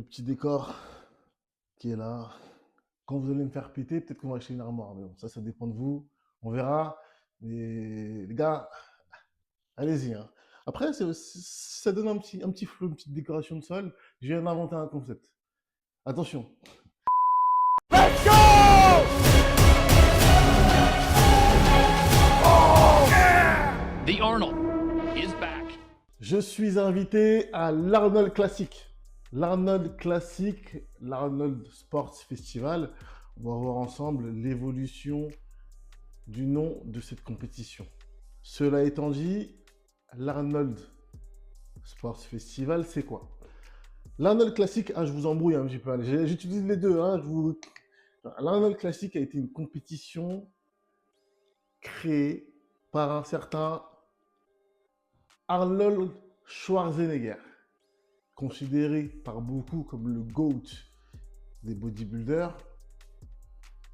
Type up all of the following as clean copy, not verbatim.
Le petit décor qui est là. Quand vous allez me faire péter, peut-être qu'on va acheter une armoire. Mais bon, ça dépend de vous. On verra. Mais les gars, allez-y, hein. Après, ça donne un petit flow, une petite décoration de sol. Je viens d'inventer un concept. Attention. Let's go! Oh! Yeah! The Arnold is back. Je suis invité à l'Arnold Classic. L'Arnold Classic, l'Arnold Sports Festival. On va voir ensemble l'évolution du nom de cette compétition. Cela étant dit, l'Arnold Sports Festival, c'est quoi? L'Arnold Classic, je vous embrouille un petit peu. J'utilise les deux. L'Arnold Classic a été une compétition créée par un certain Arnold Schwarzenegger, considéré par beaucoup comme le GOAT des bodybuilders.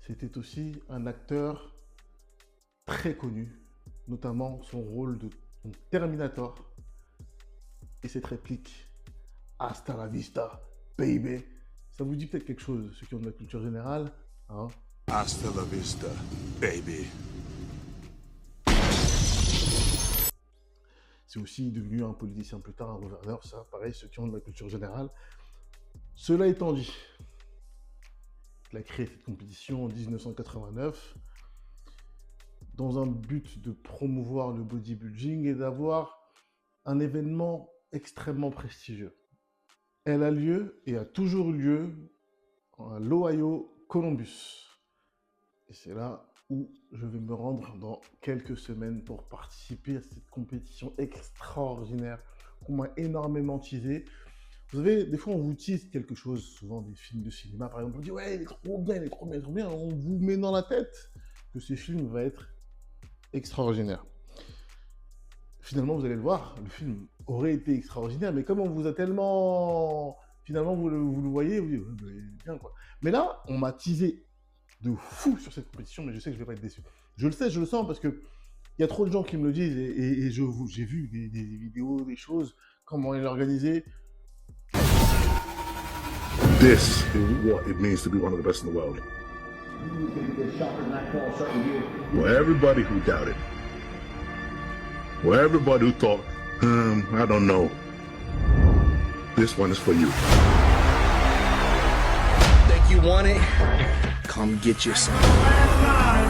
C'était aussi un acteur très connu, notamment son rôle de Terminator et cette réplique « Hasta la vista, baby ». Ça vous dit peut-être quelque chose, ceux qui ont de la culture générale, hein? Hasta la vista, baby. C'est aussi devenu un politicien plus tard, un gouverneur, ça, pareil, ceux qui ont de la culture générale. Cela étant dit, il a créé cette compétition en 1989 dans un but de promouvoir le bodybuilding et d'avoir un événement extrêmement prestigieux. Elle a lieu et a toujours eu lieu à l'Ohio Columbus. Et c'est là où je vais me rendre dans quelques semaines pour participer à cette compétition extraordinaire qu'on m'a énormément teasé. Vous savez, des fois on vous tease quelque chose, souvent des films de cinéma par exemple, on dit ouais il est trop bien, il est trop bien, il est trop bien, on vous met dans la tête que ce film va être extraordinaire. Finalement vous allez le voir, le film aurait été extraordinaire, mais comme on vous a tellement... Finalement vous le voyez, vous dites bien quoi. Mais là, on m'a teasé de fou sur cette compétition, mais je sais que je vais pas être déçu. Je le sais, je le sens, parce que il y a trop de gens qui me le disent, et j'ai vu des vidéos, des choses, comment il est organisé. This is what it means to be one of the best in the world. For everybody who doubted, for everybody who thought, I don't know, this one is for you. Think you want it? Come get you some. Last time,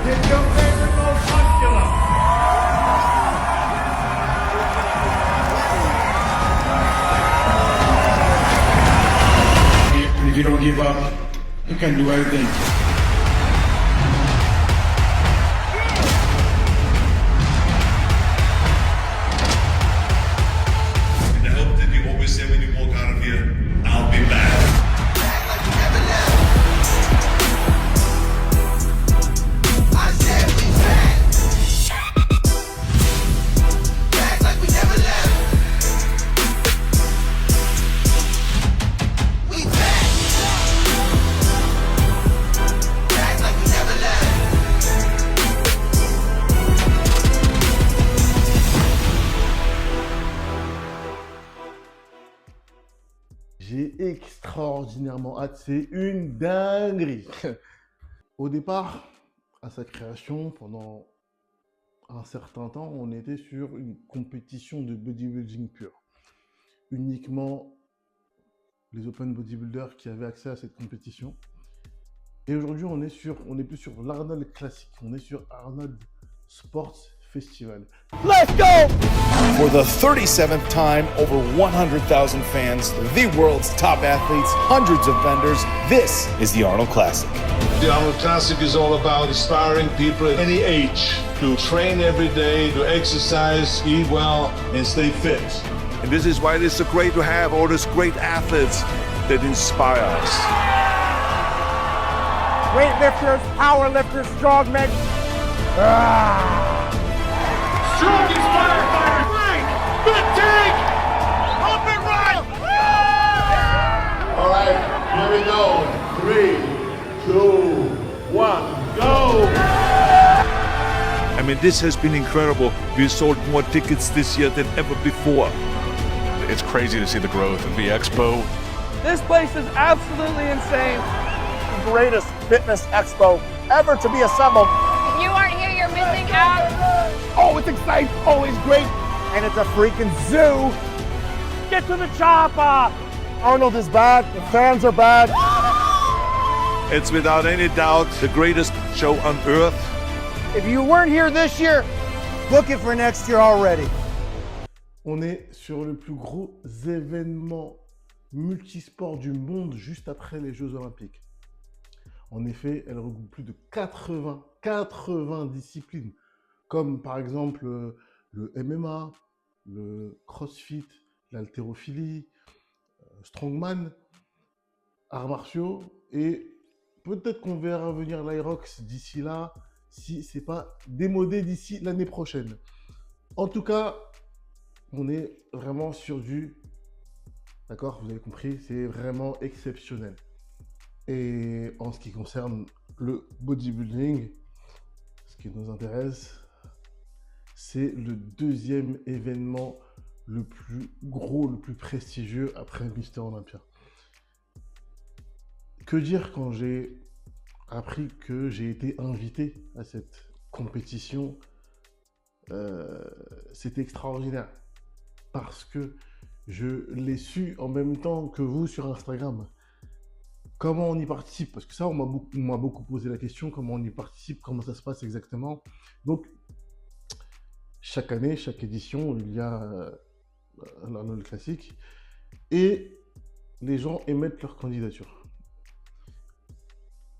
get your favorite most muscular. If you don't give up, you can do everything. And I hope that you always say when you walk out of here, I'll be back. J'ai extraordinairement hâte, c'est une dinguerie. Au départ, à sa création, pendant un certain temps, on était sur une compétition de bodybuilding pur. Uniquement les open bodybuilders qui avaient accès à cette compétition. Et aujourd'hui, on est plus sur l'Arnold Classic, on est sur Arnold Sports Festival. Let's go! For the 37th time, over 100,000 fans, the world's top athletes, hundreds of vendors, this is the Arnold Classic. The Arnold Classic is all about inspiring people at any age to train every day, to exercise, eat well, and stay fit. And this is why it is so great to have all these great athletes that inspire us. Weightlifters, powerlifters, strongmen. Strongest firefighter! Frank! Fatigue! Up and right! All right, here we go. 3, 2, 1, go! I mean, this has been incredible. We sold more tickets this year than ever before. It's crazy to see the growth of the expo. This place is absolutely insane. Greatest fitness expo ever to be assembled. If you aren't here, you're missing out. Oh, it's exciting. Always great. And it's a freaking zoo. Get to the chopper. Arnold is back. The fans are back. It's without any doubt the greatest show on earth. If you weren't here this year, book it for next year already. On est sur le plus gros événement multisport du monde juste après les Jeux Olympiques. En effet, elle regroupe plus de 80 disciplines, comme par exemple le MMA, le CrossFit, l'haltérophilie, strongman, arts martiaux, et peut-être qu'on verra venir l'Irox d'ici là, si c'est pas démodé d'ici l'année prochaine. En tout cas, on est vraiment sur du... D'accord, vous avez compris, c'est vraiment exceptionnel. Et en ce qui concerne le bodybuilding, ce qui nous intéresse, c'est le deuxième événement le plus gros, le plus prestigieux après Mister Olympia. Que dire quand j'ai appris que j'ai été invité à cette compétition? C'était extraordinaire parce que je l'ai su en même temps que vous sur Instagram. Comment on y participe? Parce que ça, on m'a beaucoup posé la question, comment on y participe, comment ça se passe exactement. Donc, chaque année, chaque édition, il y a l'Arnold Classic et les gens émettent leur candidature.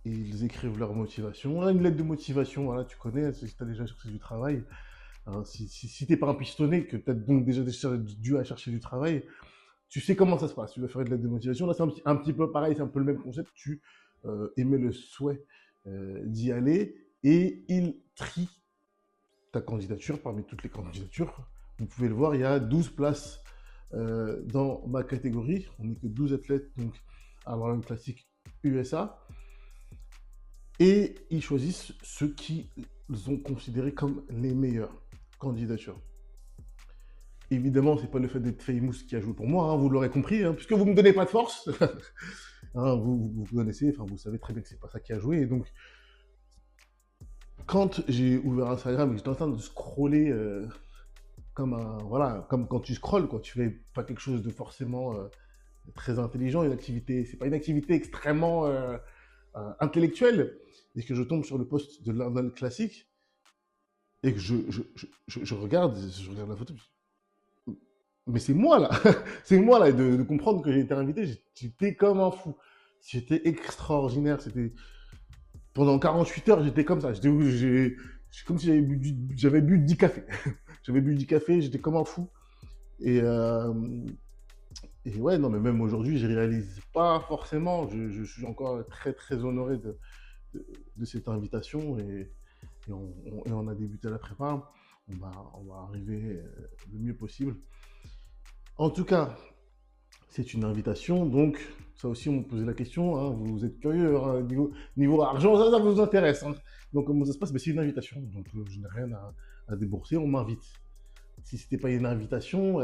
Ils écrivent leur motivation. Une lettre de motivation, voilà, tu connais, si tu as déjà cherché du travail. Alors, si tu n'es pas un pistonné, que tu as donc déjà dû à chercher du travail, tu sais comment ça se passe. Tu dois faire une lettre de motivation. Là, c'est un petit peu pareil, c'est un peu le même concept. Tu émets le souhait d'y aller et il trie ta candidature parmi toutes les candidatures. Vous pouvez le voir, il y a 12 places dans ma catégorie. On n'est que 12 athlètes, donc à l'Arnold Classic USA. Et ils choisissent ceux qu'ils ont considérés comme les meilleures candidatures. Évidemment, c'est pas le fait d'être famous qui a joué pour moi, hein, vous l'aurez compris, hein, puisque vous me donnez pas de force. Hein, vous connaissez, enfin vous savez très bien que c'est pas ça qui a joué. Et donc, quand j'ai ouvert Instagram et que j'étais en train de scroller comme quand tu scrolles, quoi, tu fais pas quelque chose de forcément très intelligent, c'est pas une activité extrêmement intellectuelle, et que je tombe sur le post de l'Arnold Classic et que je regarde la photo. Mais c'est moi là, c'est moi là, de comprendre que j'ai été invité, j'étais comme un fou. C'était extraordinaire, c'était... Pendant 48 heures, j'étais comme ça, c'est comme si j'avais bu 10 cafés. J'avais bu 10 cafés, j'étais comme un fou. Et ouais, non, mais même aujourd'hui, je réalise pas forcément, je suis encore très très honoré de cette invitation et on a débuté la prépa, on va arriver le mieux possible. En tout cas, c'est une invitation, donc ça aussi on me posait la question, hein, vous êtes curieux, hein, niveau argent, ça vous intéresse. Hein. Donc comment ça se passe? C'est une invitation, donc je n'ai rien à débourser, on m'invite. Si c'était pas une invitation,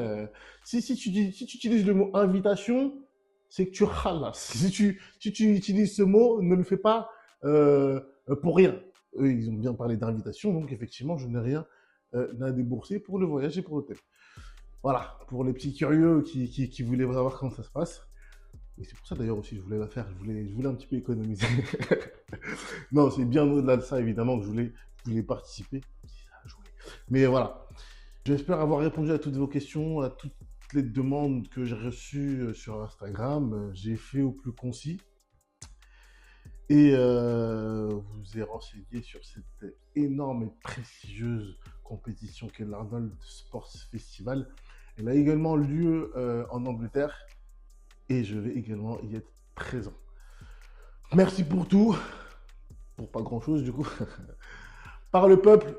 si tu utilises le mot invitation, c'est que tu râles. Si tu utilises ce mot, ne le fais pas pour rien. Eux, ils ont bien parlé d'invitation, donc effectivement, je n'ai rien à débourser pour le voyage et pour l'hôtel. Voilà, pour les petits curieux qui voulaient savoir comment ça se passe. Et c'est pour ça d'ailleurs aussi que je voulais la faire, je voulais un petit peu économiser. Non, c'est bien au-delà de ça, évidemment, que je voulais participer. Mais voilà. J'espère avoir répondu à toutes vos questions, à toutes les demandes que j'ai reçues sur Instagram. J'ai fait au plus concis. Et vous ai renseigné sur cette énorme et prestigieuse compétition qu'est l'Arnold Sports Festival. Elle a également lieu en Angleterre et je vais également y être présent. Merci pour tout, pour pas grand chose du coup. Par le peuple,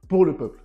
pour le peuple.